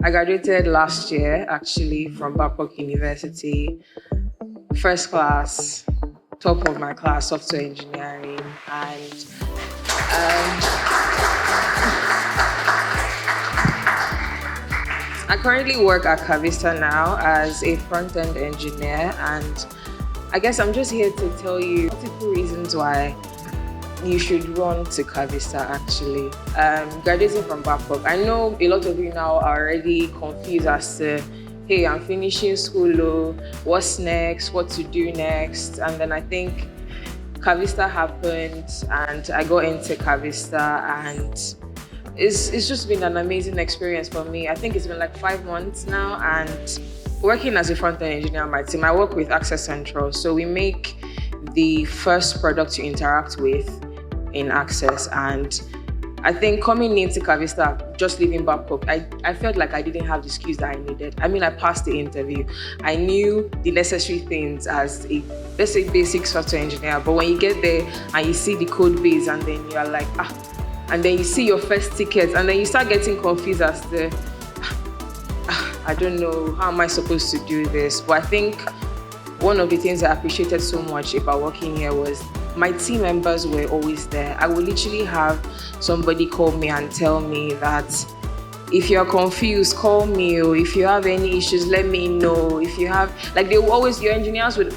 I graduated last year, actually, from Babcock University, first class, top of my class, software engineering, and I currently work at Cavista now as a front-end engineer, and I guess I'm just here to tell you multiple reasons why you should run to Cavista actually. Graduating from Babcock, I know a lot of you now are already confused as to, hey, I'm finishing school, what's next, what to do next, and then I think Cavista happened and I got into Cavista, and it's just been an amazing experience for me. I think it's been like 5 months now, and working as a front-end engineer on my team, I work with Access Central. So we make the first product you interact with in Access. And I think coming into Cavista, just leaving Babcock, I felt like I didn't have the skills that I needed. I mean, I passed the interview. I knew the necessary things as a, let's say, basic software engineer. But when you get there and you see the code base and then you're like, and then you see your first ticket and then you start getting confused as to, I don't know, how am I supposed to do this? But I think one of the things I appreciated so much about working here was my team members were always there. I would literally have somebody call me and tell me that if you're confused, call me, or if you have any issues, let me know. If you have, like they will always, your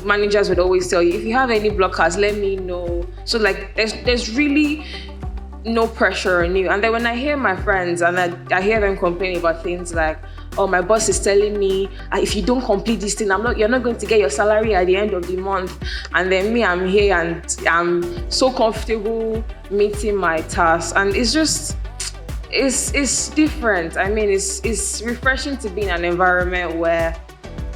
managers would always tell you, if you have any blockers, let me know. So like there's really no pressure on you. And then when I hear my friends and I hear them complaining about things like, oh, my boss is telling me if you don't complete this thing, you're not going to get your salary at the end of the month. And then me, I'm here and I'm so comfortable meeting my tasks. And it's just, it's different. I mean, it's refreshing to be in an environment where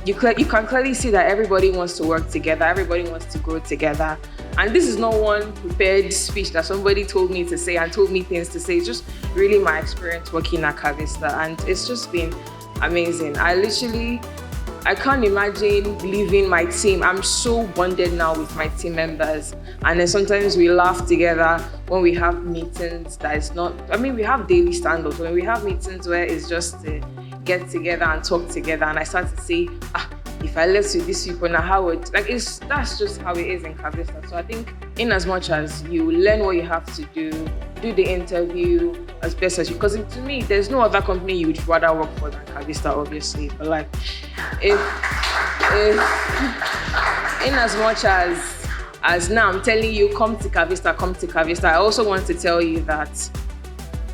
you can clearly see that everybody wants to work together, everybody wants to grow together. And this is not one prepared speech that somebody told me to say and told me things to say. It's just really my experience working at Cavista, and it's just been amazing. I can't imagine leaving my team. I'm so bonded now with my team members. And then sometimes we laugh together when we have meetings that is not, I mean, we have daily stand-ups. When we have meetings where it's just to get together and talk together, and I start to say, if I left with these people now, how would, that's just how it is in Cavista. So I think in as much as you learn what you have to do the interview as best as you, because to me, there's no other company you would rather work for than Cavista, obviously. But like, if in as much as now I'm telling you, come to Cavista, I also want to tell you that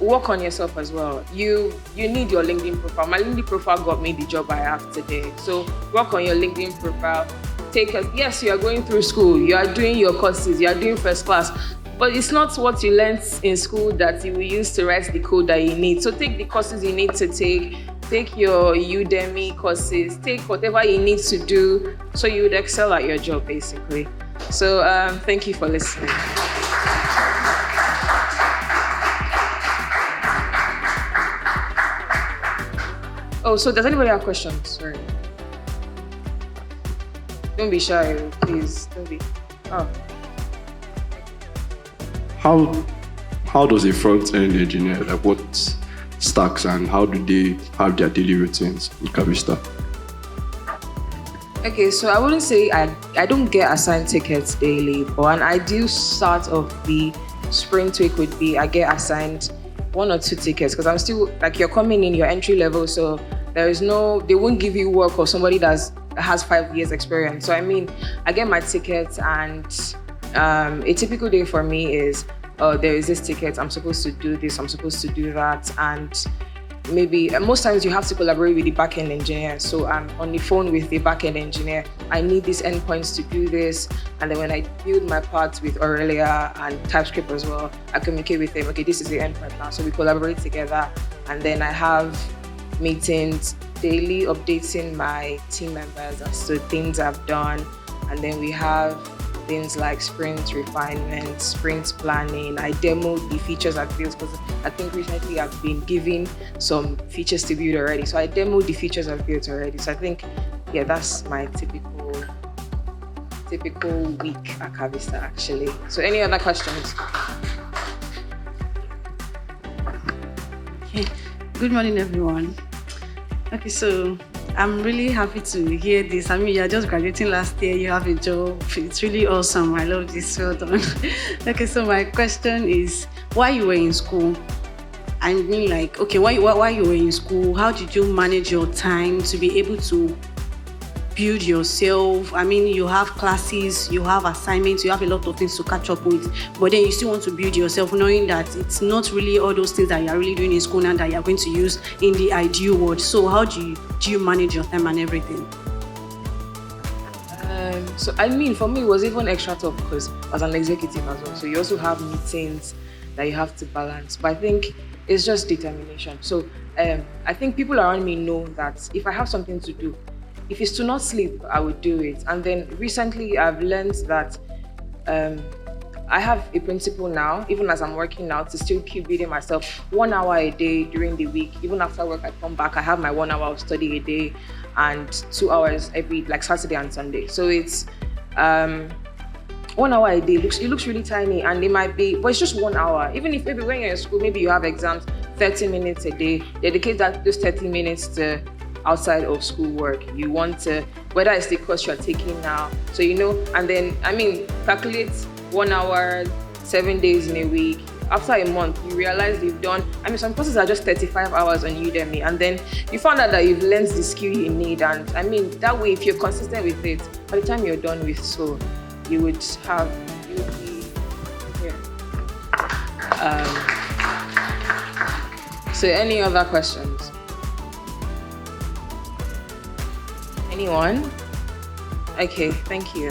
work on yourself as well. You need your LinkedIn profile. My LinkedIn profile got me the job I have today. So work on your LinkedIn profile. Yes, you are going through school, you are doing your courses, you are doing first class, but it's not what you learned in school that you will use to write the code that you need. So take the courses you need to take your Udemy courses, take whatever you need to do so you would excel at your job, basically. So thank you for listening. Oh, so does anybody have questions? Sorry. Don't be shy, please. Don't be. Oh. How does a front-end engineer, like what stacks and how do they have their daily routines in Cavista? Okay, so I wouldn't say I don't get assigned tickets daily, but an ideal start of the sprint week would be I get assigned 1 or 2 tickets, because I'm still, like, you're coming in, your entry level, so they won't give you work or somebody that has 5 years experience. So I mean, I get my tickets, and a typical day for me is, there is this ticket, I'm supposed to do this, I'm supposed to do that, and most times you have to collaborate with the backend engineer. So I'm on the phone with the backend engineer. I need these endpoints to do this. And then when I build my parts with Aurelia and TypeScript as well, I communicate with them. Okay, this is the endpoint now. So we collaborate together. And then I have meetings daily updating my team members as to things I've done. And then we have things like sprint refinement, sprint planning. I demoed the features I've built, because I think recently I've been given some features to build already. So I demoed the features I've built already. So I think, yeah, that's my typical week at Cavista, actually. So any other questions? Okay. Good morning, everyone. Okay, so I'm really happy to hear this. I mean, you're just graduating last year, you have a job. It's really awesome. I love this. Well done. Okay, so my question is, while you were in school, I mean, like, okay, while you were in school, how did you manage your time to be able to build yourself? I mean, you have classes, you have assignments, you have a lot of things to catch up with, but then you still want to build yourself, knowing that it's not really all those things that you're really doing in school now that you're going to use in the ideal world. So how do you manage your time and everything? So I mean, for me, it was even extra tough because as an executive as well. So you also have meetings that you have to balance. But I think it's just determination. So I think people around me know that if I have something to do, if it's to not sleep, I would do it. And then recently, I've learned that I have a principle now, even as I'm working now, to still keep reading myself 1 hour a day during the week. Even after work, I come back, I have my 1 hour of study a day and 2 hours every, like Saturday and Sunday. So it's 1 hour a day. It looks really tiny, and it might be, but it's just 1 hour. Even if maybe when you're in school, maybe you have exams, 30 minutes a day, dedicate those 30 minutes to outside of school work. You want to, whether it's the course you're taking now, so you know, and then, I mean, calculate 1 hour, 7 days in a week. After a month, you realize you've done, I mean, some courses are just 35 hours on Udemy, and then you found out that you've learned the skill you need. And I mean, that way, if you're consistent with it, by the time you're done with school, you would be here. So any other questions? Anyone? Okay, thank you.